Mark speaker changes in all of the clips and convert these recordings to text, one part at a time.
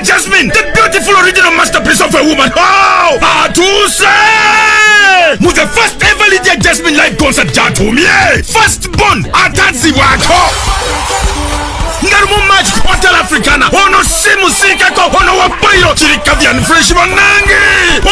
Speaker 1: Jasmine, the beautiful original masterpiece of a woman. Oh, Atuse! With the first ever Lydia Jasmine live concert Jatumie. First born Atanzi Wako. Ngarumu magic hotel africana. Ono simu sikako. Ono wapayo. Chirikavian freshman nangi.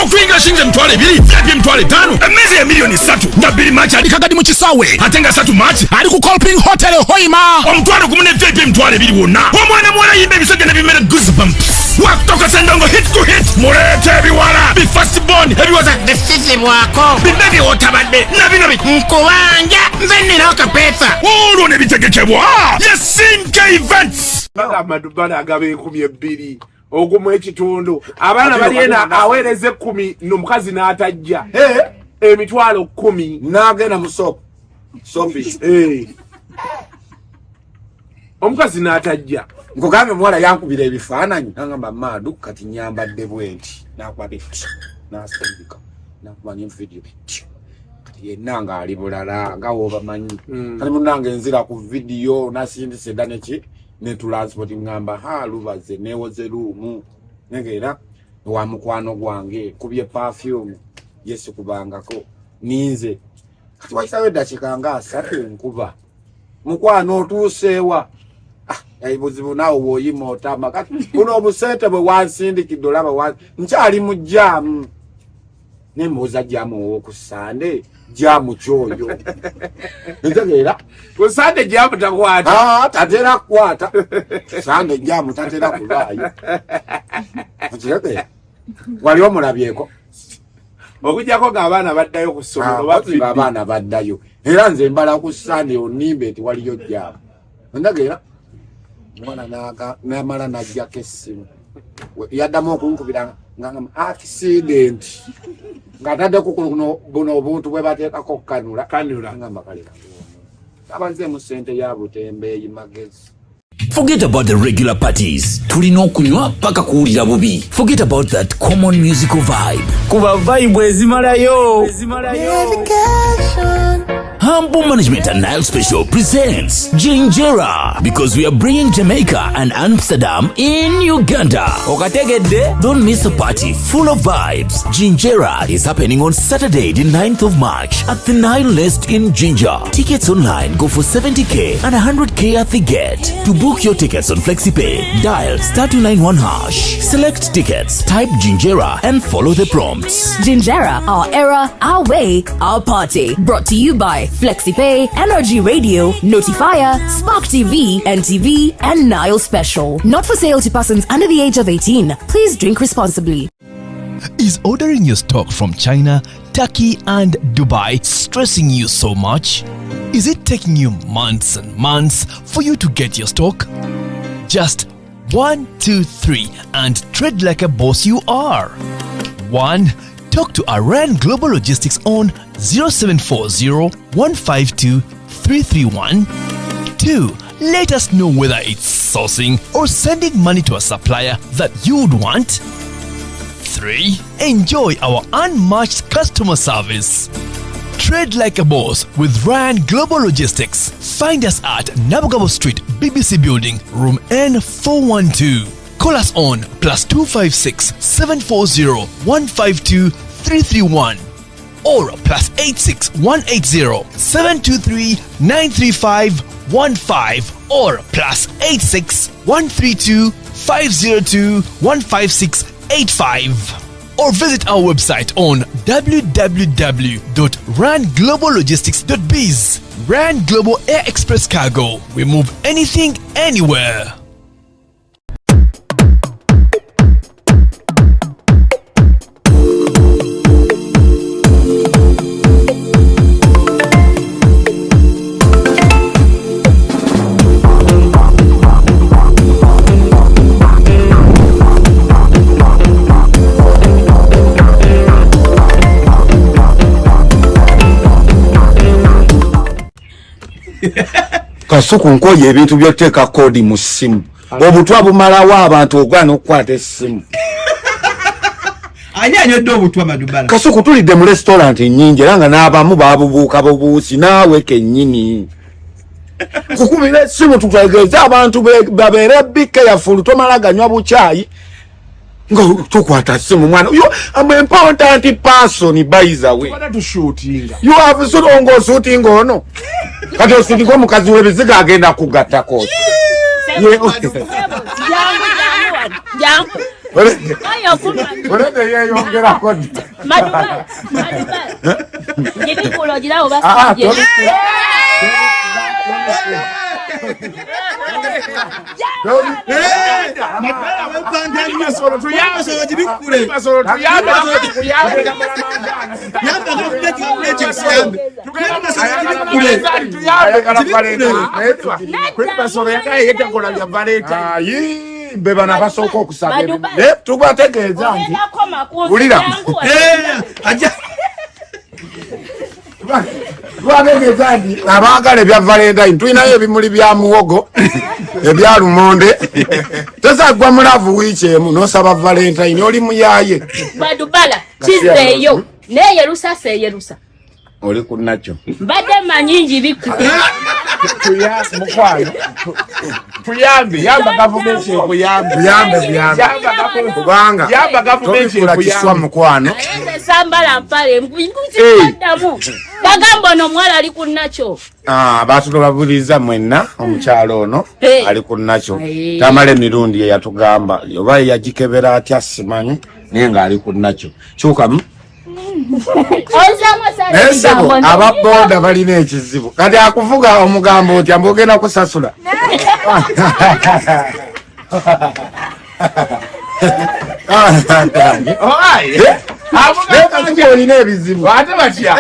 Speaker 1: Okwinga shinge mtwale bili. Fyapi mtwale tanu. Emezi ya milioni satu. Ndabili machi alikagadi mchisawe. Atenga satu machi. Aliku Colping Hotel Hoima. Omtwale kumune fyapi mtwale bili wona. Omwana yimbe bisoge na bimene goosebumps. Waktoka sendongo hit to hit. Murete biwala. Be first born. Ebiwaza.
Speaker 2: The sisi wako.
Speaker 1: Bibegi otabade. Nabi.
Speaker 2: Mkuwanja. Mveni noka pesa.
Speaker 1: Olo nebitegekebwa. Yasinka events.
Speaker 3: Madubala agabe 12 ogumwe ekitundu abaana balina awereze 10 n'omukazi n'atajja emitwalo 10
Speaker 4: n'agenda mu sofi
Speaker 3: omukazi n'atajja
Speaker 4: nkugambe muwala yankubira ebifaananyi nangamba Madu kati nyambadde bwenti nakwate nasindika nakubanya video kati yenna nga ali bulala nga wobamanyi kali munange nzira ku video nasindise daneki ne transport ngamba lubaze newoze lumu negera wa mukwano gwange kubye perfume yesu kubangako ninze kati wakisawe dakikanga asatu nkuba mukwano otuusewa buzibu nawo woyima otama kati buno obusente bwe wansindikidde olaba nkyali mu jaamu nembuuza jaamu owokusande jaamu kyoyo ntegeera
Speaker 3: kusande jaamu takwata
Speaker 4: tatera kukwata sande jaamu tatera kulaayo ntegeera wali omulabyeko
Speaker 3: okujjako ng'abaana baddayo ku ssomero
Speaker 4: abaana baddayo era nze mbala ku sande onimbe nti waliyo jaamu ntegeera mwana namala najjako essimu yaddamu okunkubira nga accident ng'ataddeko buno obuntu bwe bateekako kanula ngamba kale abanzemu ssente ya butembeeyi magezi.
Speaker 1: Forget about the regular parties. Tulina okunywa paka kuwulira bubi. Forget about that common musical vibe.
Speaker 5: Kuba vibe ezimalayo.
Speaker 1: Humble Management and Nile Special presents Gingera, because we are bringing Jamaica and Amsterdam in Uganda.
Speaker 5: Okategedde?
Speaker 1: Don't miss a party full of vibes. Gingera is happening on Saturday, the 9th of March at the Nile Nest in Ginger. Tickets online go for 70k and 100k at the gate. To book your tickets on FlexiPay, dial *291#. Select tickets, type Gingera and follow the prompts.
Speaker 6: Gingera, our era, our way, our party. Brought to you by FlexiPay, Energy Radio, Notifier, Spark TV, NTV, and Nile Special. Not for sale to persons under the age of 18. Please drink responsibly.
Speaker 7: Is ordering your stock from China, Turkey, and Dubai stressing you so much? Is it taking you months and months for you to get your stock? Just 1, 2, 3 and trade like a boss you are. 1. Talk to Iran Global Logistics on 0740 152 331. 2. Let us know whether it's sourcing or sending money to a supplier that you would want. 3. Enjoy our unmatched customer service. Trade like a boss with Ryan Global Logistics. Find us at Nabugabo Street, BBC Building, room N412. Call us on +256 740 152 331 or +86 180 723 935 15 or +86 132 502 156 85. Or visit our website on www.rangloballogistics.biz. Rand Global Air Express Cargo. We move anything, anywhere.
Speaker 4: Kasuku nkoye ebintu byoteka kodi mu simu. Obutwa bumalawo abantu ogwana okukwata essimu.
Speaker 5: Ani anyodde obutwa Madubala?
Speaker 4: Kasuku tulidde mu restaurant nnyingi era nga n'abamu babubuuka bubuusi naawe kennyini. Kukubira essimu tutegeeza abantu babeere be careful tomala ganywa bukyayi Ngo tukwata simu mwana. You am an important person by the way.
Speaker 3: What to shooting?
Speaker 4: You have so ongo shooting ono. Kati osindiko mukazi webiziga agenda kugatta ko.
Speaker 8: Jangu. Ayo kuma.
Speaker 4: Olete ye yongera ko.
Speaker 8: Madubala. Jidi kulo jira obasije.
Speaker 4: Beba na basoko okusaba. Tubategeeza nti. Ulira. Aja. Tubategeeza nti abagale bya Valentine tulinayo ebimuli bya muwogo ebya lumonde. Tezagwa mulavu wiikyemu n'osaba Valentine oli muyaye.
Speaker 8: Madubala kizeeyo neyerusa seyerusa.
Speaker 4: Oli kunnacho.
Speaker 8: Mbadde manyingi biku.
Speaker 3: Mukwano. Tuyambe, yamba gavumenti okuyambe.
Speaker 4: Tuyambe. Kubanga.
Speaker 3: Yamba gavumenti
Speaker 4: okuyambe mukwano.
Speaker 8: Ayende sambala mpale mbuzi kadamu. Bagamba no mwala ali kunnacho.
Speaker 4: Abantu babuliza mwenna omukyalo ono ali kunnacho. Tamale mirundi yatugamba oba yagikebera atya simanyi nenga ali kunnacho. Kyukamu. Esebo ababoda balina ekizibu kati akuvuga omugambo oti ambogena kusasula. Olina ebizibu
Speaker 3: ate batya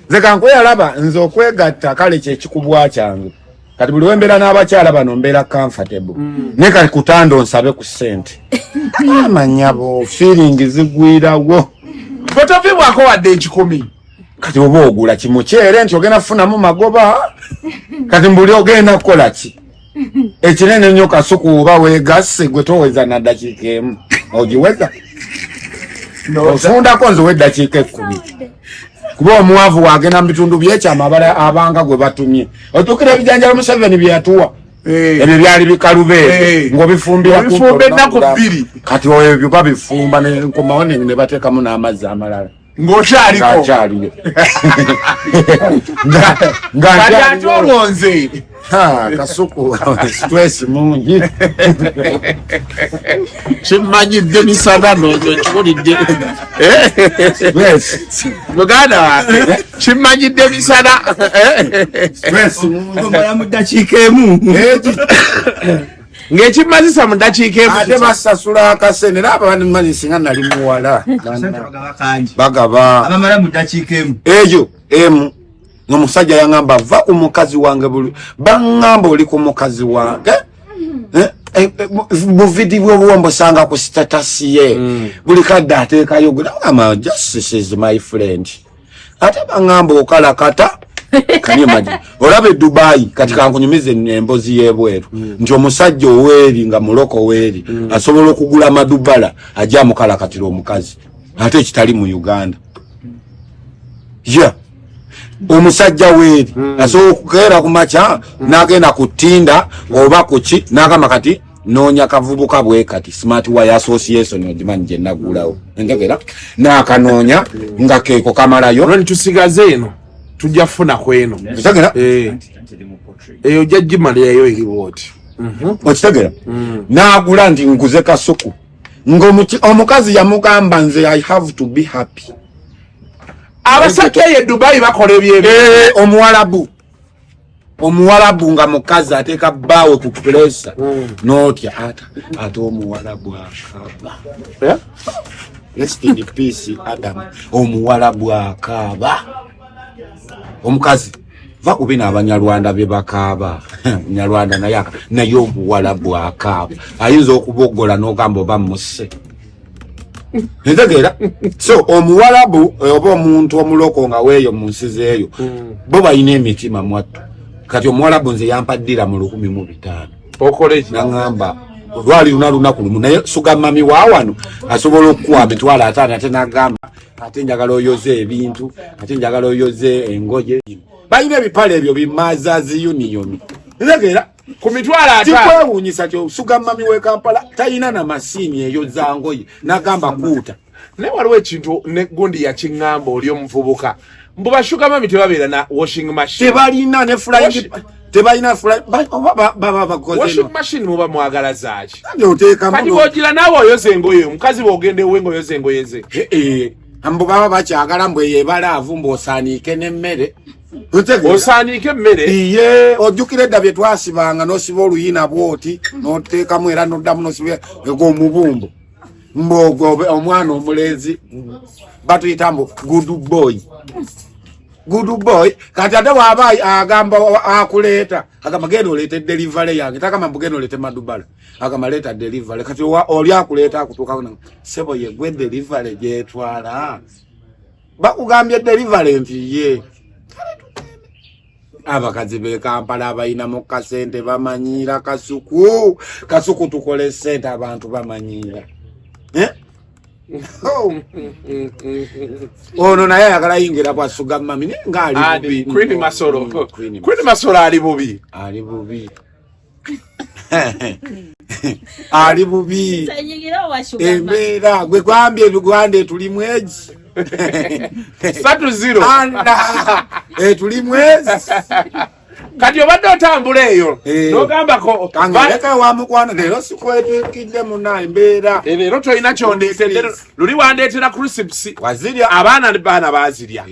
Speaker 4: zeka nkweyalaba nze okwegatta kale kyekikubwa kyange kati buli wembeera n'abakyala bano mbeera comfortable ne kati kutando nsabe ku ssente amanyabo feeling zigwirawo
Speaker 3: botovibwako wadde ekikumi
Speaker 4: kati oba ogula kimukyere nti ogenda kufunamu magoba kati mbuli ogenda kukola ki ekinene ennyo kasuku oba weegasse gwe toweza na ddakiika emu ogiweza ofundako nze w'eddakiika 10 kuba omuwavu wagenda mu bitundu byekyama abanga gwe batumye otuukira ebijanjalo Museveni bye yatuwa ebyo byali bikalubeere ng'obifumbira
Speaker 3: ennaku 2
Speaker 4: kati ebyo babifumba nkomawo ne bateekamu n'amazzi amalala
Speaker 3: ng'okyaliko
Speaker 4: kati
Speaker 3: ate olwonze
Speaker 4: kasuku stress mungi
Speaker 3: kimanyidde misana nozo kiwulidde muganda wange kimanyidde misana
Speaker 4: stress mungi
Speaker 5: mara mu ddakiika emu
Speaker 3: ng'ekimazisa mu ddakiika emu
Speaker 4: ate basasula akasente era abandi singa nali muwala bagaba
Speaker 5: abamala mu ddakiika emu
Speaker 4: eyo emu n'omusajja yangamba va ku mukazi wange buli bangamba oli ku mukazi wange mu vidiyo bwombosanga ku status ye buli kadde ateekayo gama justice is my friend ate bangamba okalakata kani imagine olabe Dubai kati kankunyumize embozi y'ebweru nti omusajja oweeri nga muloko weeri asobola okugula Madubala ajja mukalakatira omukazi ate ekitali mu Uganda omusajja weeri asobola okukeera ku makya n'agenda kutinda oba kuki n'agamba kati noonya kavubuka bwe kati smart wire association ogimanyi gye nagulawo entegera n'akanoonya nga keeko kamalayo
Speaker 3: olwo nitusigaze eno tujja kufuna kweno
Speaker 4: okitegera
Speaker 3: eyo ojja gimalirayo eriwooti
Speaker 4: okitegera n'agula nti nguze kasuku ng'omukazi yamugamba nze I have to be happy.
Speaker 3: Abasajja ye Dubai bakola ebyebe
Speaker 4: omuwalabu nga mukazi ateeka bbaawe ku pressa n'otya ate omuwalabu akaaba rest in peace Adam omuwalabu akaaba omukazi va kubina abanyarwanda bye bakaaba Nyarwanda naye omuwalabu akaaba ayinza okubogola n'ogamba oba musse ntegeera so omuwalabu oba omuntu omuloko nga weeyo mu nsi zeeyo bo balina emitima mwattu kati omuwalabu nze yampaddira mu 1,500
Speaker 3: okole
Speaker 4: nangamba olwali lunaku lumu naye suga mami wa wano asobola okuwa mitwalo 5 ate nagamba ate njagala oyoze ebintu ate njagala oyoze engoye balina ebipale ebyo bimazazi union ntegeera
Speaker 3: ku mitwalo 5
Speaker 4: tikwewuunyisa kyo suga mami we Kampala talina na masiini eyo zangoye n'agamba kuuta
Speaker 3: naye waliwo ekintu ne gundi yakiŋŋamba oli omuvubuka mbu bashuga mami tebabeera na washing machine
Speaker 4: tebalina ne flying tebalina baba bakoze
Speaker 3: washing machine muba mwagala zaaki
Speaker 4: oteekamu
Speaker 3: kati bw'ogira naawe oyoza engoye omukazi bw'ogenda ewe ng'oyoza engoye ze
Speaker 4: mbu baba bakyagala mbwe yebalaavu mbw'osaaniike n'emmere
Speaker 3: osaaniike emmere
Speaker 4: iye ojjukira edda bye twasibanga n'osiba oluyina bw'oti n'oteekamu era n'oddamu n'osiba omubumbo mbogo omwana omulenzi batuyita mbu good boy kati ate waba agamba akuleeta agamba genda oleete delivery yange takama mbu genda oleete Madubala agamba leeta delivery kati oli akuleeta akutuuka sebo ye gwe delivery gyetwala bakugambye delivery nti ye abakazi be Kampala abalina mu kasente bamanyiira kasuku tukole sente abantu bamanyiira ono naye ayagala yingira bwasuga mami ngaali
Speaker 3: Queen Masoro ali bubi
Speaker 4: ali bubi embeera gwe kwambye Luganda tuli mwezi
Speaker 3: 3-0
Speaker 4: tuli mwezi
Speaker 3: kati obadde otambula eyo n'ogambako
Speaker 4: kangaleka wamukwana leero sikwetuukidde muna embeera
Speaker 3: leero tolina kyondeetedde luli wandeetera crucips
Speaker 4: wazirya
Speaker 3: abaana bazirya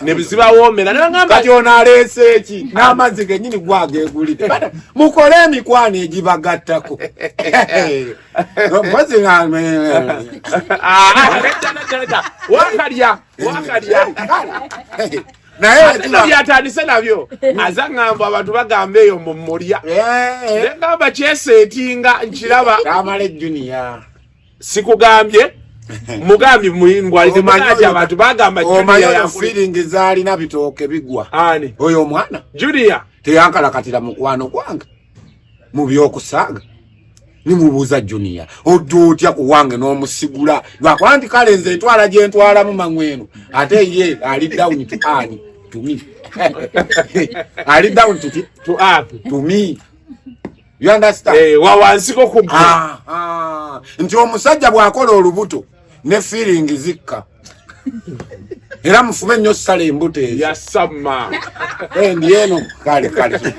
Speaker 3: ne bizibawoomera ne bagamba
Speaker 4: kati ono aleese eki n'amazzi gennyini gwageegulire mukole emikwano egibagattako
Speaker 3: wakalya naye byatandise nabyo azaŋŋamba abantu bagamba eyo mu mulya negamba kyeseetinga nkiraba
Speaker 4: kamala ejjuniya
Speaker 3: sikugambye mugambye muyingwalire mugati abantu bagamba
Speaker 4: Junior feeling zaalina bitooke bigwa
Speaker 3: ani
Speaker 4: oyo omwana
Speaker 3: Junior
Speaker 4: teyankalakatira mukwano gwange mu byokusaaga nimubuuza Junior odduutya ku wange n'omusigula lwakwanti kale nze ntwala gye ntwalamu mangweno ate ye ali down to ani to me ali down to up to me you understand
Speaker 3: wawansiko kubbi
Speaker 4: nti omusajja bw'akola olubuto ne feeling zikka era mufube nnyo sala embuto ezo
Speaker 3: yasamma
Speaker 4: ndieno kale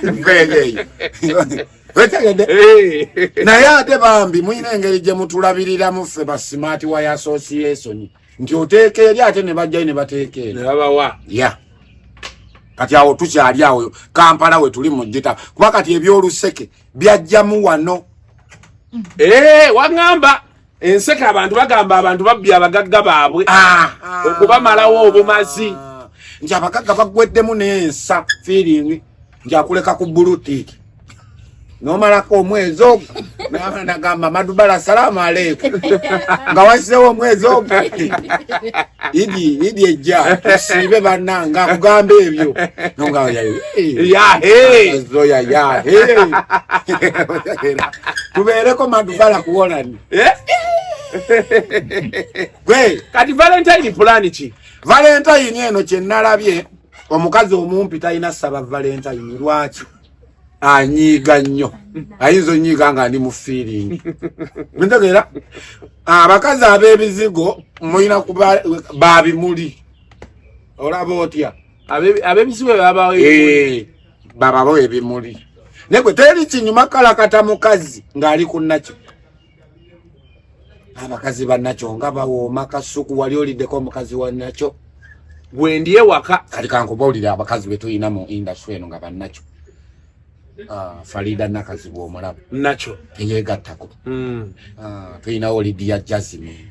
Speaker 4: mbeeyeeyo naye ate bambi muyina engeri gye mutulabiriramu ffe ba smart way association nti oteeka eri ate ne bajjayo ne bateeka eri
Speaker 3: nebabawa
Speaker 4: kati awo tukyali awo Kampala we tuli mujjita kuba kati ebyoluseke byajjamu wano
Speaker 3: waŋŋamba enseke abantu bagamba abantu babbye abagagga baabwe okubamalawo obumazi
Speaker 4: nti abagagga baggweddemu n'ensa feeling nti akuleka ku bulutiki n'omalako omwezi ogwo nagamba Madubala salaamu aleikum nga wasisewo omwezi ogwo idi ejja tusiibe bannanga akugamba ebyo tubeereko Madubala kuwolani gwe
Speaker 3: kati Valentine plan ki
Speaker 4: Valentine eno kyennalabye omukazi omumpi talina saba Valentine lwaki anyiiga nnyo ayinza onyiiga nga ndi mu feeling ntegeera abakazi ab'ebizigo mulina kuba babimuli olaba otya
Speaker 3: ab'ebizigo
Speaker 4: babawo ebimuli negwe teri kinyuma kalakata mukazi ng'ali ku nakyo abakazi bannakyo nga bawooma kasuku wali oliddeko omukazi wa nakyo
Speaker 3: gwendi ewaka
Speaker 4: kati kankubawulire abakazi be tulina mu industry eno nga bannakyo Farida nakazi bw'omulaba
Speaker 3: nakyo
Speaker 4: teyeegattako tulinawo Lydia Jasmine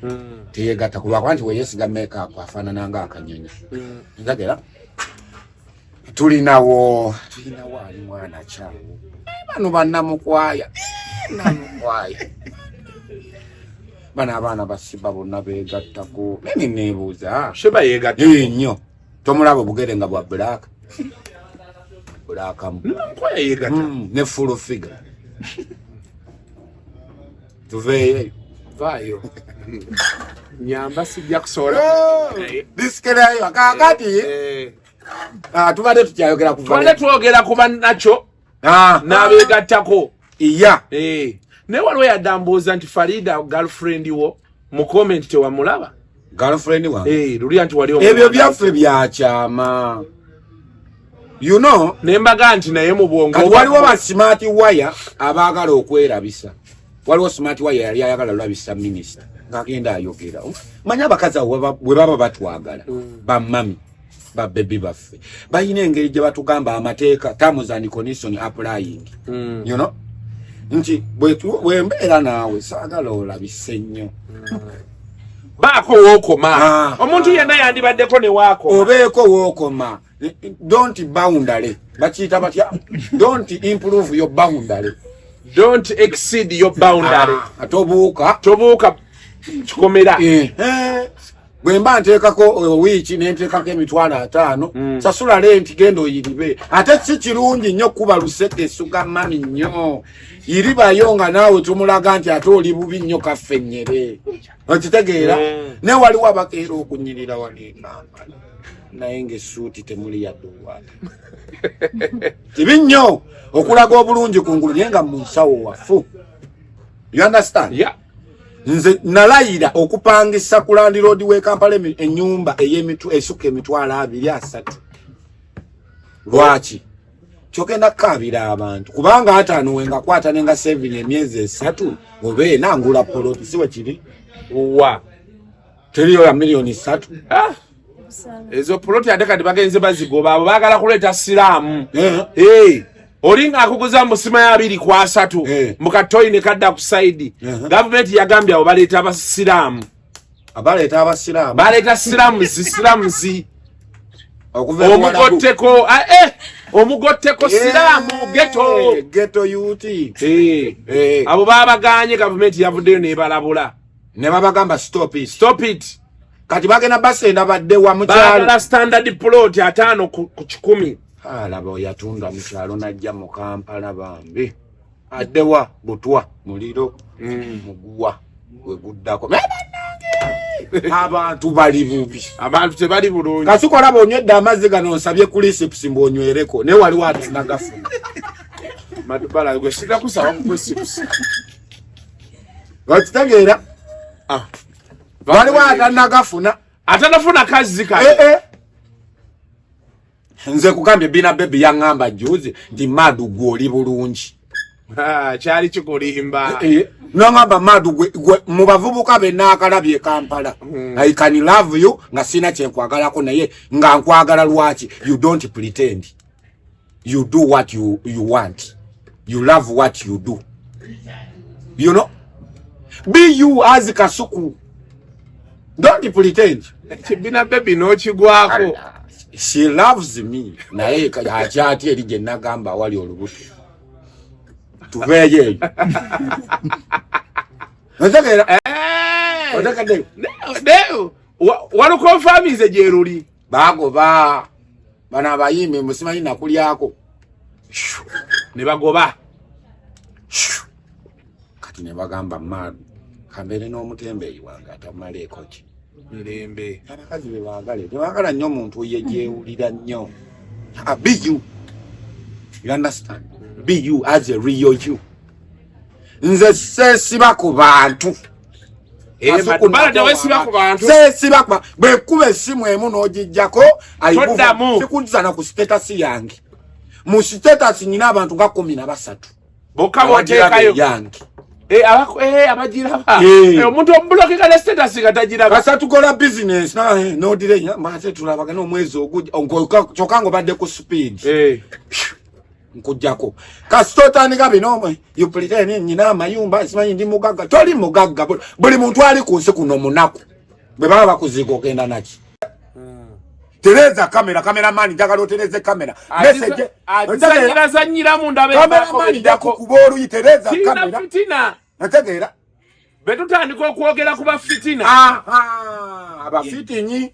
Speaker 4: teyeegattako lwakuba nti weyesiga makeup afaanana nga akanyonyi nzagera tulinawo ali mwana kyawo bano bannamukwaya bano abaana basiba bonna beegattako neni neebuuza
Speaker 3: sheba yeegattako
Speaker 4: nnyo tomulaba obugere nga bwa black ne full figure tuveeyo
Speaker 3: vayo nyamba sijja kusobola
Speaker 4: disikerayo kakati tubadde tukyayogera
Speaker 3: twogera ku bannakyo n'abeegattako.
Speaker 4: Iya.
Speaker 3: Naye waliwo yadambuuza nti Farida girlfriend wo mu comment tewamulaba.
Speaker 4: Girlfriend wange.
Speaker 3: Luli anti wali
Speaker 4: ebyo byaffe byakyama. You know,
Speaker 3: nembaga nti naye mu bwongo
Speaker 4: waliwo ba smart wire abaagala okwerabisa. Waliwo smart wire yali ayagala olabisa minister. Ngagenda ayogera. Manya abakazi bwe baba batwagala. Ba mami. Ba baby baffe. Bayina engeri gye batugamba amateeka terms and conditions applying. You know? Nti bwe mbeera naawe saagala olabise nnyo.
Speaker 3: Baako wookoma. Omuntu yenna yandibaddeko ne waakoma.
Speaker 4: Obeeko wookoma. Don't boundary. Bakiyita batya? Don't improve your boundary.
Speaker 3: Don't exceed your boundary.
Speaker 4: Tobuuka.
Speaker 3: Kikomera.
Speaker 4: Bwe mba nteekako wiiki n'enteekako emitwalo 5 sasula lenti genda oyiribe. Ate si kirungi nnyo kuba luseke suga mami nnyo. Iribayo nga naawe tumulaga nti ate oli bubi nnyo kaffennyere. Okitegeera? Ne waliwo abakeera okunyirira waliikampala. Naye ng'essuuti temuli yadde olwala. Kibi nnyo okulaga obulungi ku ngulu naye nga mu nsawo wafu. You understand?
Speaker 3: Yeah.
Speaker 4: Nze nalayira okupangisa ku Land Road we Kampala ennyumba esukka emitwalo 2-3. Lwaki? Kyogenda kukabira abantu kubanga ataano wenga kwata nenga 7 emyezi 3 obe nangula poloti siwe kiri
Speaker 3: wa
Speaker 4: teriyo ya milioni 3.
Speaker 3: Ezo poloti ate kati bagenze bazigoba abo baagala kuleeta siraamu. Olinga akuguza musima ya 2 kwa 3 mukatoyi ne kadda ku side. Government yagambye abo baleeta abasiraamu.
Speaker 4: Abaleeta abasiraamu.
Speaker 3: Baleeta siraamu zi. Omugotteko omugotteko siraamu ghetto
Speaker 4: youth.
Speaker 3: Abo babaganye government yavuddeyo ne balabula.
Speaker 4: Ne babagamba stop it. Kati bagena basenda badde wa mukyalo.
Speaker 3: Bagala standard plot 5 ku 10.
Speaker 4: Alaba yatunda mukyalo najja mu Kampala bambi. Addewa butwa muliro muguwa we guddako. Abantu bali bubi.
Speaker 3: Abantu tebali bulungi.
Speaker 4: Kasikola bonywedde amazzi gano nsabye ku recipe mbonywereko. Ne wali watu nagafuna.
Speaker 3: Madubala gwe shida kusaba ku recipe.
Speaker 4: Wakitegeera? Wali watu nagafuna.
Speaker 3: Atanafuna kazi kale.
Speaker 4: Nze kugambye bina baby yangamba juzi ndi Madu gwoli bulungi.
Speaker 3: Kyali kikulimba.
Speaker 4: Nongamba Madu gwe mu bavubuka be nakalabye Kampala. I can love you nga sina kyenkwagalako naye nga nkwagala lwaki. You don't pretend. You do what you want. You love what you do. You know? Be you as Kasuku. Don't pretend.
Speaker 3: Bina baby no kigwako.
Speaker 4: She loves me. Naye akyati eri gye nagamba wali olubuto. Tuveye.
Speaker 3: Neo. Wano confirmize jeruli.
Speaker 4: Bagoba. Bana bayime musimanyi nakulyako.
Speaker 3: Ne bagoba.
Speaker 4: Kati ne bagamba Madu. Kambere n'omutembeeyi wange atamaleko ki.
Speaker 3: Mirembe.
Speaker 4: Abakazi be baagale. Tebagala nnyo omuntu yejeewulira nnyo. Be you. You understand? Be you as a real you. Nze sesiba ku bantu.
Speaker 3: Madubala tewesiba ku bantu.
Speaker 4: Sesiba ku bantu. Bwe kuba essimu emu n'ogijjako
Speaker 3: toddamu.
Speaker 4: Sikuzana ku status yange. Mu status nyina abantu nga 13.
Speaker 3: Bokka boteekayo yange. Abajiraba. Omuntu omubuloke kale status gatajiraba.
Speaker 4: Kasa tukola business no delay mate tulabaga no mwezi chokango badde ku speed. Nkujjako. Kasitotani gabi no you pretend nyina amayumba simanyi ndi mugagga. Toli mugagga buli muntu ali ku nsi kuno munaku. Bwe baba bakuzigo kenda naki. Tereza cameraman njagala otereze kamera. Message.
Speaker 3: Zanyira mu ndabe
Speaker 4: cameraman njako kuboru itereza kamera.
Speaker 3: Fitina.
Speaker 4: Nategeera.
Speaker 3: Betutandika okwogera ku bafitina.
Speaker 4: Abafitinyi.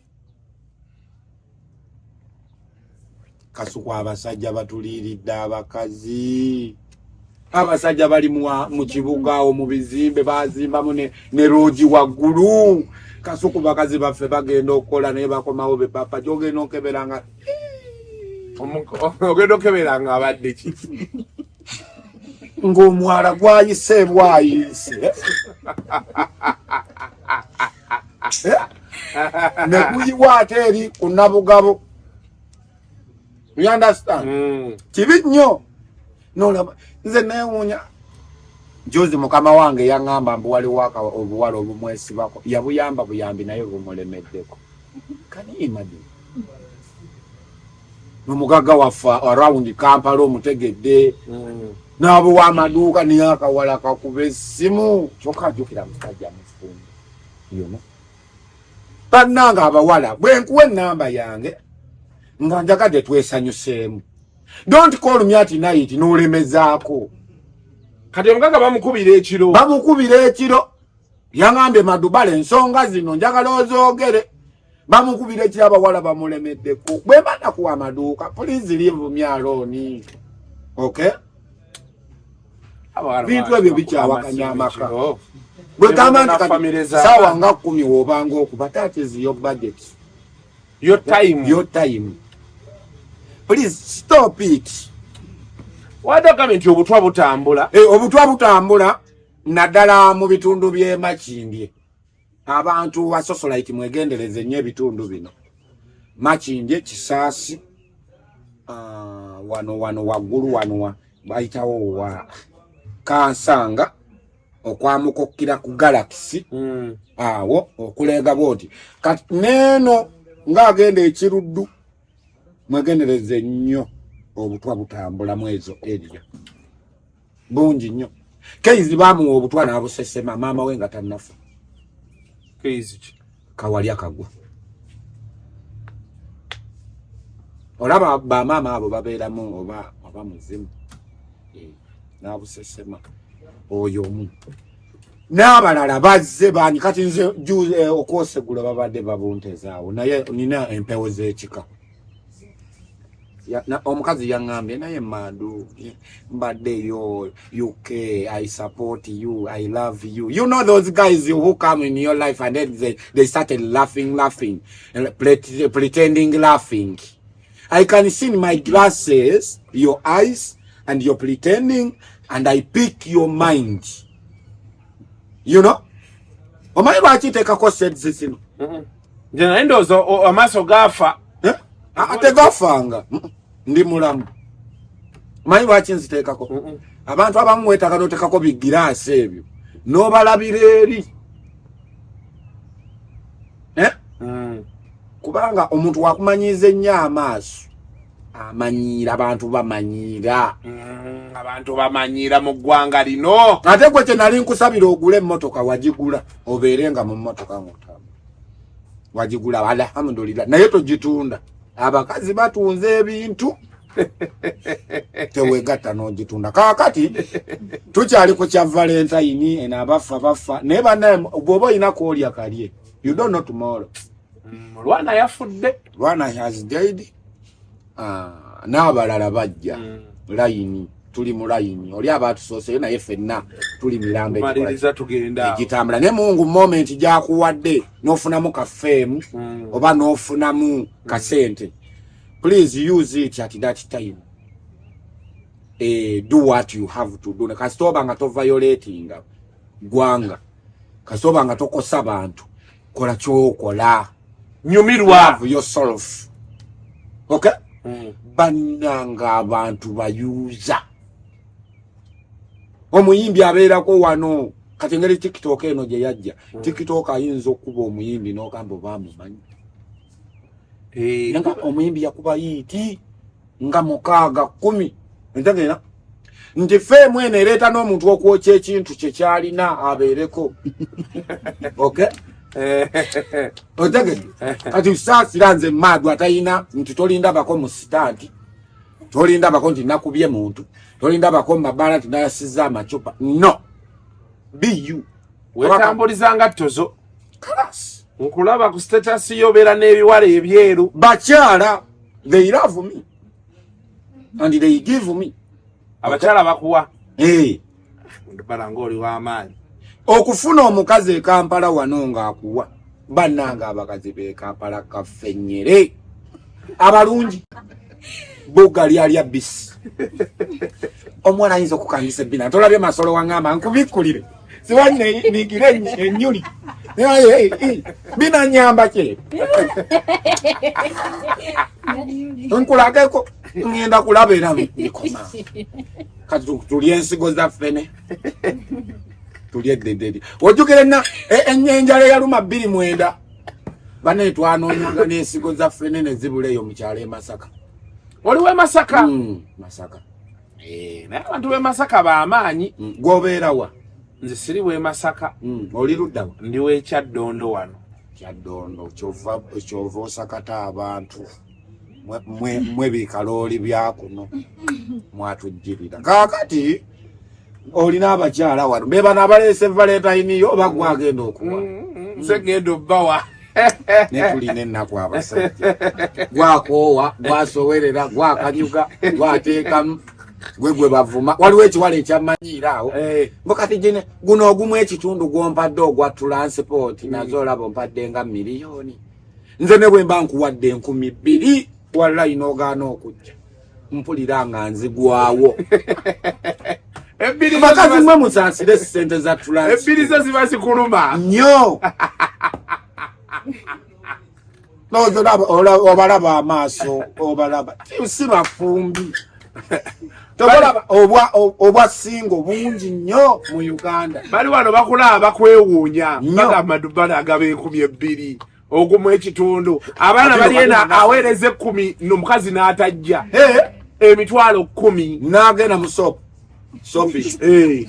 Speaker 4: Kasuku abasajja batuliridde abakazi. Abasajja bali mu kibuga awo mu bizimbe bazimbamu ne roji waggulu. Kasuku bakazi baffe bagenda okukola naye bakomawo be papa gyogenda okeberanga.
Speaker 3: Ogenda okeberanga abadde ki?
Speaker 4: ng'omwala gwayise bwayise ne guyiwa ate eri ku Nabugabo. You understand? Kibi nnyo. Nolaba nze neewuunya Jozi mukama wange yaŋŋamba mbu waliwo obuwala obumwesibako yabuyamba buyambi naye bumulemeddeko. Can you imagine? N'omugagga waffe around Kampala omutegedde n'abo w'amaduuka niyo akawala kakuba essimu kyokka ajjukira musajja mufumbi yono. Bannanga abawala bwe nkuwa ennamba yange nga njagadde twesanyuseemu. Don't call me at night n'olemezaako.
Speaker 3: Kati omugagga bamukubira ekiro.
Speaker 4: Yaŋŋambye Madubala ensonga zino njagala ozoogere. Bamukubira ekiro abawala bamulemeddeko. Bwe bana kuwa amaduuka, please leave me alone. Okay? Bintu ebyo bikyawakanya amaka. Bwe gamba nti kati saawa nga 10 w'obanga okuba, that is your budget.
Speaker 3: Your time.
Speaker 4: Please stop it.
Speaker 3: Wadaga nti obutwa butambula.
Speaker 4: Obutwa butambula naddala mu bitundu by'e Makindye. Abantu wa socialite mwegendereze nnyo ebitundu bino. Makindye, Kisaasi, wano waggulu wano bayitawo wa Kansanga okwamukokkira ku Galaxy. Awo okulega bwoti. Kati neeno ng'agenda ekiruddu mwegendereze nnyo obutwa butambula mwezo area. Bungi nnyo. Keizi bamuwa obutwa n'abusesema maama we nga tannafa.
Speaker 3: Keizi ki?
Speaker 4: Kawali akagwa. Olaba bamaama abo babeeramu oba muzimu. N'abusesema oyo omu. N'abalala bazze bani kati nze okwosegula babadde babuntezaawo naye nina empewo z'ekika. Omukazi yaŋŋambye naye Madu mbadde yo UK, I support you, I love you. You know those guys who come in your life and then they started laughing, pretending laughing. I can see in my glasses your eyes and you're pretending and I pick your mind. You know? Omanyi lwaki tekako sets zino?
Speaker 3: Nje ndowooza amaaso gaafa.
Speaker 4: Tegafanga. Ndi mulamu. Omanyi lwaki nziteekako? Abantu abamu weetaaga n'oteekako bigiraasi ebyo n'obalabira eri. Kubanga omuntu wakumanyiiza ennyo amaaso amanyiira, abantu bamanyiira.
Speaker 3: Abantu bamanyiira mu ggwanga lino.
Speaker 4: Ate gwe kye nali nkusabira ogule emmotoka wagigula obeerenga mu mmotoka ng'otambula. Wagigula alhamdulillah naye togitunda. Abakazi batunze ebintu tewegatta n'ogitunda. Kaakati tukyali ku kya Valentine eno abafa naye bannaye bw'oba olina kwolya kalye. You don't know tomorrow.
Speaker 3: Lwana yafudde.
Speaker 4: Lwana has died. N'abalala bajja layini. Tuli mu layini. Oli abaatusoose naye ffenna tuli mirambo
Speaker 3: maliriza tugenda
Speaker 4: egitambula. Ne Mungu moment gy'akuwadde n'ofunamu kafeemu oba n'ofunamu kasente. Please use it at that time. Do what you have to do. Kasitoba nga to violating gwanga. Kasitoba nga tokosa bantu. Kola kyokola.
Speaker 3: Nyumirwa.
Speaker 4: Love yourself. Okay? Bannanga abantu bayuza. Omuyimbi abeerako wano kati ngeri TikTok eno gye yajja. TikTok ayinza okuba omuyimbi n'ogamba baamumanyi. Nga omuyimbi yakuba yiiti nga 610 entegera nti feemu eno ereeta n'omuntu okwokya ekintu kye kyalina abeereko. Okay? Otegere kati saasira nze Madu atayina nti tolindabako mu sitaanti, tolindabako nti nakubye muntu, tolindabako mu mabala nti nayasizza amacupa. No, be you.
Speaker 3: Wetambuliza ngatto zo. Kalas. Nkulaba ku status yobeera n'ebiwala ebyeru.
Speaker 4: Bakyala, they love me and they give me.
Speaker 3: Abakyala bakuwa.
Speaker 4: Madubala ng'oli w'amaanyi. Okufuna omukazi e Kampala wano ng'akuwa bannanga abakazi b'e Kampala kaffennyere abalungi Bugali alya bisi. Omwana ayinza okukangisa ebbina. Tolabye masolo wangamba nkubikulire. Siwanne nigire ennyuli. Bina nyamba kye. Nkulageko ngenda kulaba era bikoma. Kati tulye ensigo za ffene. Tulye dedede. Ojukire na enyenjala ya luma 29. Bane twanoonyanga n'ensigo za ffene ne zibuleyo mu kyalo e Masaka.
Speaker 3: Oliwe Masaka?
Speaker 4: Masaka.
Speaker 3: Naye abantu b'e Masaka b'amaanyi.
Speaker 4: Gwobeera wa?
Speaker 3: Nze siri w'e Masaka.
Speaker 4: Oli ludda wa?
Speaker 3: Ndi w'e Kyaddondo wano.
Speaker 4: Kyaddondo kyova osakata abantu. Mwe bikalooli bya kuno. Mwatujjirira. Kaakati olina abakyala wano. Beba n'abaleese Valentine yo oba gwagenda okuwa.
Speaker 3: Nze genda obbawa.
Speaker 4: Ne tulina ennaku abasajja. Gwakoowa, gwasowerera, gwakanyuga, gwateekamu. Gwe bavuma. Waliwo ekiwala ekyamanyiira awo. Mbokati jene guno ogumu ekitundu gwompadde ogwa transport nazo olaba ompadde nga miliyoni. Nze ne bwe mba nkuwadde 2,000 wallahi n'ogaana okujja. Mpulira nga nzigwawo. Bakazi mwe musaasire ssente za transport.
Speaker 3: Ebbiri zo ziba zikuluma.
Speaker 4: Nnyo. Obalaba amaaso, obalaba. Si bafumbi. Tobalaba obwa singo bungi nnyo mu Uganda.
Speaker 3: Bali wano bakulaba kwewuunya. Baga Madubala agaba 2,000. Ogumu ekitundu. Abaana bali ena aweereze 10 n'omukazi n'atajja. Emitwalo 10.
Speaker 4: N'agenda mu sofi.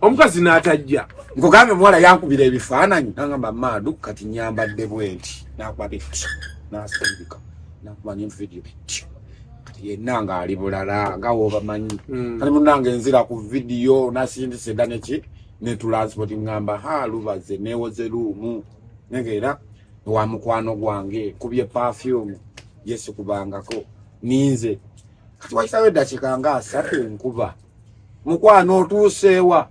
Speaker 3: Omukazi n'atajja.
Speaker 4: Nkugambye muwala yankubira ebifaananyi nangamba Madu kati nyambadde bwenti nakuba bitti nasindika nakuba ne video bitti kati yenna nga ali bulala nga wobamanyi kali munange nzira ku video nasindise daneki ne transport ngamba lubaze newoze lumu negera wa mukwano gwange kubye perfume yesu kubangako ninze kati wayisawe dakika nga 3 nkuba mukwano otuusewa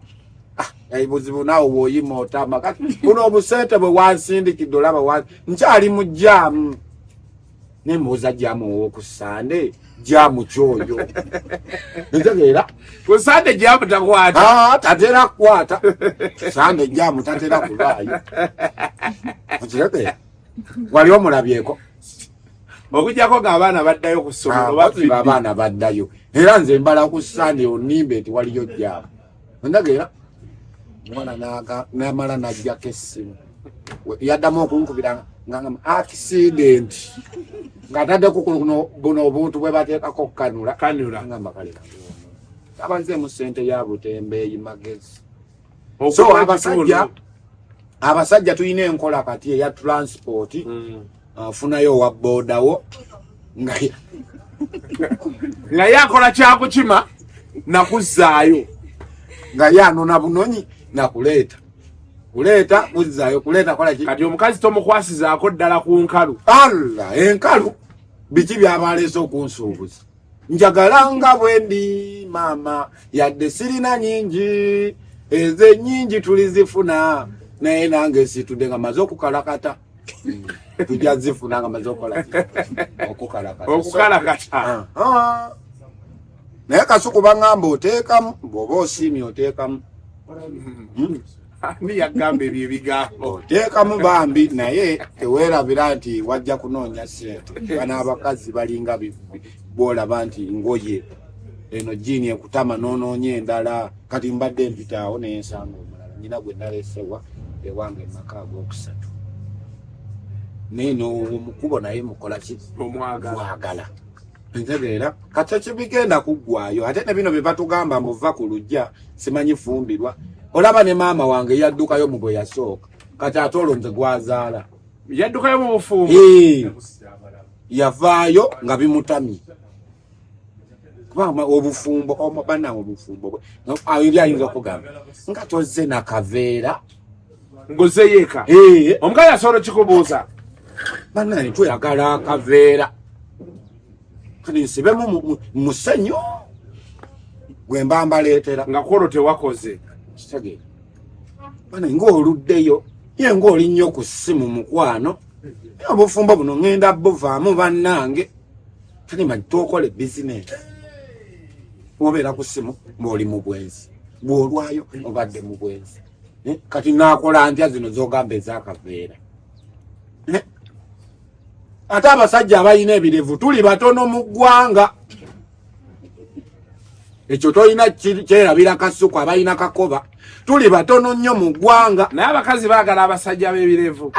Speaker 4: buzibu nawo woyima otama kati buno obusente bwe wansindikidde olaba nkyali mu jaamu nembuuza jaamu owokusande jaamu kyoyo ntegeera
Speaker 3: ku sande jaamu takwata
Speaker 4: tatera kukwata sande jaamu tatera kulaayo okitegeera wali omulabyeko
Speaker 3: okujjako ng'abaana baddayo ku ssomero
Speaker 4: abaana baddayo era nze mbala ku sande onimbe nti waliyo jaamu ntegeera mwana namala najjako essimu yaddamu okunkubira ngamba accident ng'ataddeko buno obuntu bwe bateekako kanula ngamba kale abanzeemu ssente ya butembeeyi magezi. So abasajja tulina enkola kati eya transport funayo owa boodawo
Speaker 3: nga yakola kyakukima nakuzzaayo
Speaker 4: nga yanona bunonyi nakuleeta kuzzaayo kuleeta kola ki
Speaker 3: kati omukazi tomukwasizaako ddala ku nkalu
Speaker 4: enkalu biki byabaleese okunsuubuza njagala nga bwendi maama yadde sirina nyingi ezo ennyingi tulizifuna naye nange situdde nga maze okukalakata tujja zifuna nga maze okukalakata naye kasuku baŋŋamba oteekamu bw'oba osiimye oteekamu
Speaker 3: ani yagamba ebyo ebigambo
Speaker 4: oteekamu bambi naye teweerabira nti wajja kunoonya ssente bano abakazi balinga bw'olaba nti ngoye eno jiini ekutama n'onoonya endala kati mbadde mpitaawo naye nsanga omulala nyina gwe naleesewa ewange emaka ag'okusatu naye n'omukubo naye mukola ki omwagala ntegeera kati kibigenda kuggwayo ate ne bino bye batugamba muva ku lujja simanyi fumbirwa olaba ne maama wange yaddukayo mu bwe yasooka kati ate olwo nze gwazaala
Speaker 3: yaddukayo mu bufumbo
Speaker 4: yavaayo nga bimutamye kubanga obufumbo bannange obufumbo yali ayinza okugamba nga tozze nakaveera
Speaker 3: ngozeyo eka omukazi asobola kikubuuza
Speaker 4: bannange tweyagala akaveera kati nsibemu musenyu gwe mba mbaleetera
Speaker 3: nga kwolwo tewakoze
Speaker 4: kitegeera bana ng'oluddeyo ye ng'oli nnyo ku ssimu mukwano obufumbo buno ngenda buvaamu bannange tani majitokole business obeera ku simu ng'oli mu bwenzi bw'olwayo obadde mu bwenzi kati naakola ntya zino z'ogamba ez'akaveera ate abasajja abalina ebirevu tuli batono mu ggwanga ekyo tolina kyerabira kasuku abalina kakoba tuli batono nnyo mu ggwanga
Speaker 3: naye abakazi baagala abasajja b'ebirevu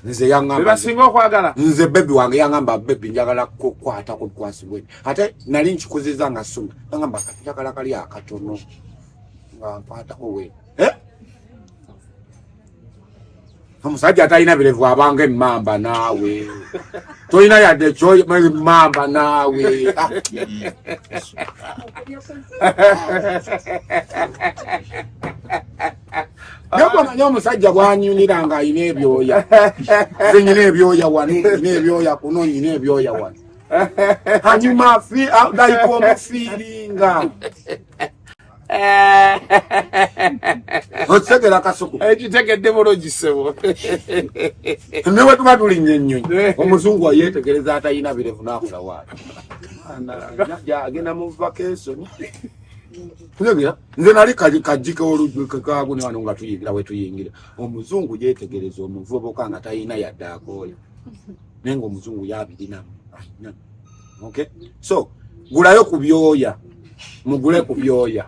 Speaker 4: nze yaŋŋamba
Speaker 3: bebasinga okwagala
Speaker 4: nze bebi wange yaŋŋamba bebi njagala kukwata kukwasibwe ate nali nkikuziza nga suma yaŋŋamba kati njagala kali akatono nga nkwatako we omusajja atalina birevu abanga emmamba naawe tolina yadde emmamba naawe Nakomanya omusajja bwanyunira nga ayina ebyoya nze nyina ebyoya wano nyina ebyoya kuno nyina ebyoya wano hanyuma like omufiiringa okitegera kasuku
Speaker 3: ekitegedde bulogisebo
Speaker 4: ne bwe tuba tulinnya ennyonyi omuzungu ayeetegereza atayina birevu n'akola waayo agenda mu vacation kutegera nze nali kajjika olugekago ne wano nga tuyingira we tuyingira omuzungu yeetegereza omuvubuka nga tayina yadde akooya naye ng'omuzungu yabirinamu okay so gulayo ku byoya mugule ku byoya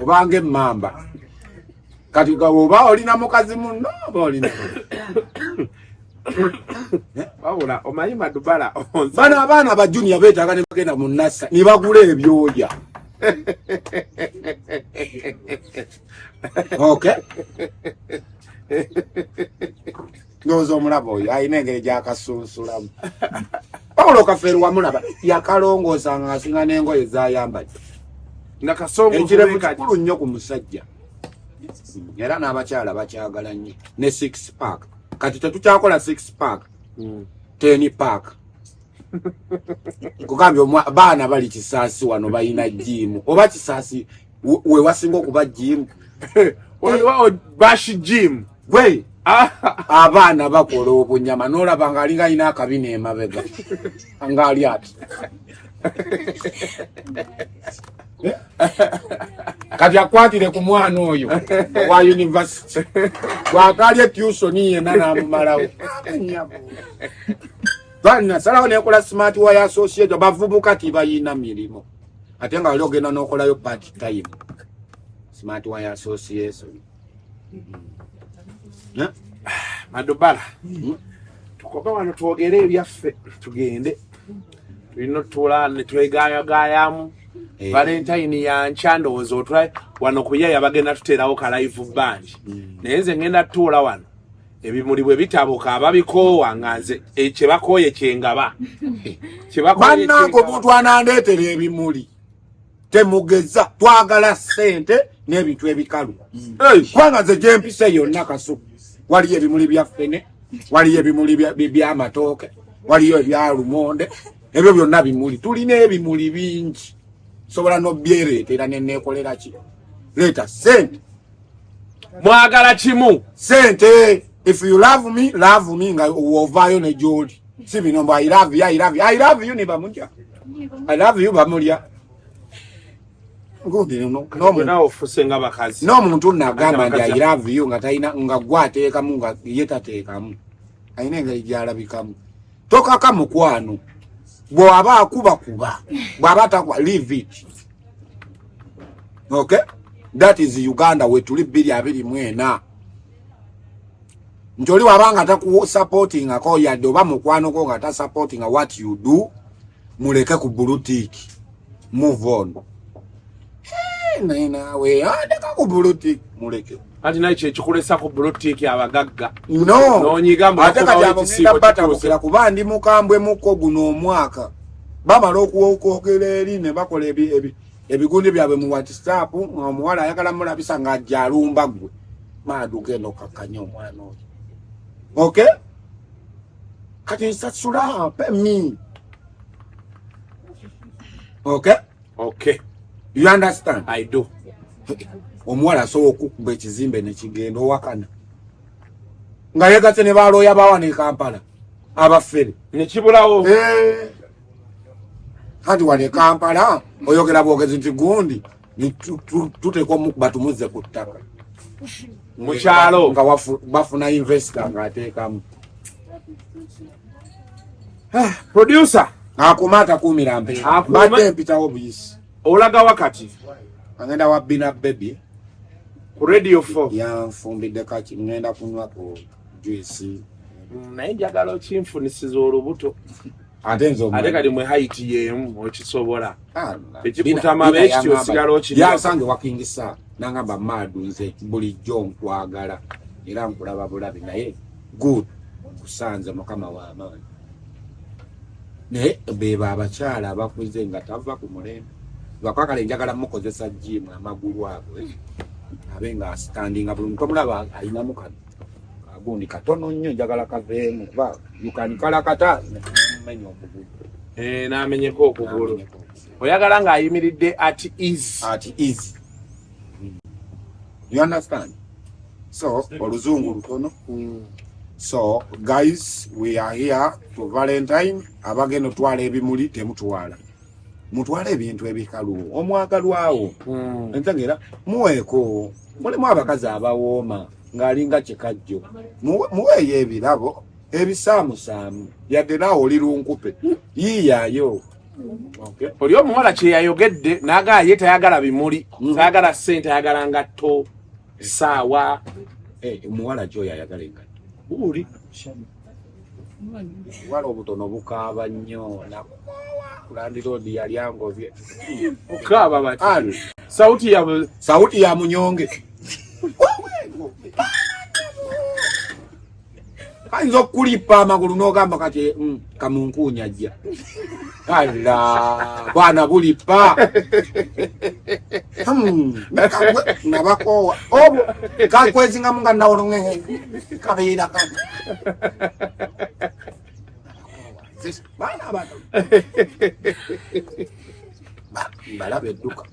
Speaker 4: obanga emmamba kati oba olina mukazi munno oba olina
Speaker 3: wabula omanyi Madubala
Speaker 4: bano abaana ba junior beetaaga ne bagenda mu nasa ne bagula ebyoya okay ndowooza omulaba oyo ayina engeri gy'akasunsulamu Paulo Kafeeru wamulaba yakalongoosa nga asinga n'engoye z'ayambadde ekirevu kikulu nnyo ku musajja era n'abakyala bakyagala nnyo ne 6 pack kati tetukyakola 6 pack 10 pack kugambye baana bali Kisaasi wano balina jimu oba Kisaasi we wasinga okuba jimu
Speaker 3: bashi jimu
Speaker 4: bwe abaana bakola obunyama n'olaba ng'alinga alina akabina emabega ng'ali ati kati akwatire ku mwana oyo wa university bw'akalya tuition yenna n'amumalawo nasalawo nekola smart wire associate bavubuka tibayina mirimu ate nga wali ogenda n'okolayo part time smart wire association
Speaker 3: Madubala tukoba wano twogere ebyaffe tugende tulina otuula ne twegaayagaayamu Valentine yankya ndowooza otula wano kuyaya bagenda tuteerawo ka live band naye nze ngenda tutuula wano ebimuli bwe bitabuka ababikoowa nga nze kye bakooye kyengaba
Speaker 4: bannange omuntu anandeetera ebimuli temugeza twagala ssente n'ebintu ebikalu kubanga nze gyempisa yonna kasuku waliyo ebimuli bya ffene waliyo ebimuli by'amatooke waliyo ebya lumonde ebyo byonna bimuli tulina ebimuli bingi sobola n'obyereetera neneekolera ki leeta ssente
Speaker 3: mwagala kimu
Speaker 4: ssente if you love me nga ovaayo ne gy'oli si bino mbu I love you ne bamulya I love you bamulya n'omuntu nagamba nti I love you nga talina nga gwateekamu nga ye tateekamu alina engeri gy'alabikamu tokaka mukwano bw'aba akubakuba bw'aba takwa leave it okay that is Uganda we tuli 224 nti oli wabanga taku supporting ako yadde oba mukwano ko nga ta supporting what you do muleke ku bulutiki move on nawe adeka ku bulutiki muleke
Speaker 3: ati naye kyekikulesa ku bulutiki abagagga
Speaker 4: no
Speaker 3: n'onyiga
Speaker 4: ate kati abo ngenda batabukira kuba ndi mukambwe muko guno omwaka bamala okuwookera eri ne bakola ebigundi byabwe mu WhatsApp omuwala ayagala mulabisa nga ajja alumba gwe maaduka eno kakkanya omwana oyo okay kati nsasula me
Speaker 3: okay
Speaker 4: you understand
Speaker 3: I do
Speaker 4: omuwala asobola okukuba ekizimbe nekigenda owakana nga yegatse ne baloya bawa ne Kampala abafere
Speaker 3: ne kibulawo
Speaker 4: kati wane Kampala oyogera bwogezi nti gundi tutekwa batumuze ku ttaka
Speaker 3: mu kyalo
Speaker 4: nga bafuna investor nga ateekamu
Speaker 3: producer
Speaker 4: akumata kumira mpe mbadde mpitawo buyisi
Speaker 3: olaga wakati
Speaker 4: agenda wa Bina Baby
Speaker 3: ku radio 4
Speaker 4: yanfumbidde kaki ngenda kunywa ku juice
Speaker 3: naye njagala okinfunisiza olubuto ate kali mwe height yemu okisobola ekikutamabe ekyo osigala okiri
Speaker 4: yasange wakingisa nangamba Madu nze bulijjo nkwagala era nkulaba bulabi naye good kusanze mukama wa amaanyi ne beba abakyala abakuze nga tava ku mulembe bakwakala njagala mukozesa gym amagulu ago abenga standing abulu ntomulaba alina mukano agundi katono nnyo njagala kaveemu ba yukanikala kata menyo okugulu
Speaker 3: namenyeko okugulu oyagala nga ayimiridde at ease
Speaker 4: you understand so oluzungu lutono so guys we are here to Valentine abageno twala ebimuli temutwala mutwala ebintu ebikalu omwagalwawo entagera muweko mulimu abakazi abawooma ng'alinga kikajjo muweeyo ebirabo ebisaamusaamu yadde naawe oli lunkupe yiiyaayo
Speaker 3: oli omuwala kyeyayogedde naga ye tayagala bimuli tayagala ssente ayagala ngatto saawa
Speaker 4: omuwala kyoyo ayagala engatto uli wala obutono bukaaba nnyo landiroodi yali angobye
Speaker 3: okukaaba bati sauti
Speaker 4: ya munyonge ayinza okulipa amagulu n'ogamba kati kamunkuunya ajja ala bwana bulipa nabakoowa obwo kakwezingamu nga nawolonge kabeera kano baana abato balaba edduka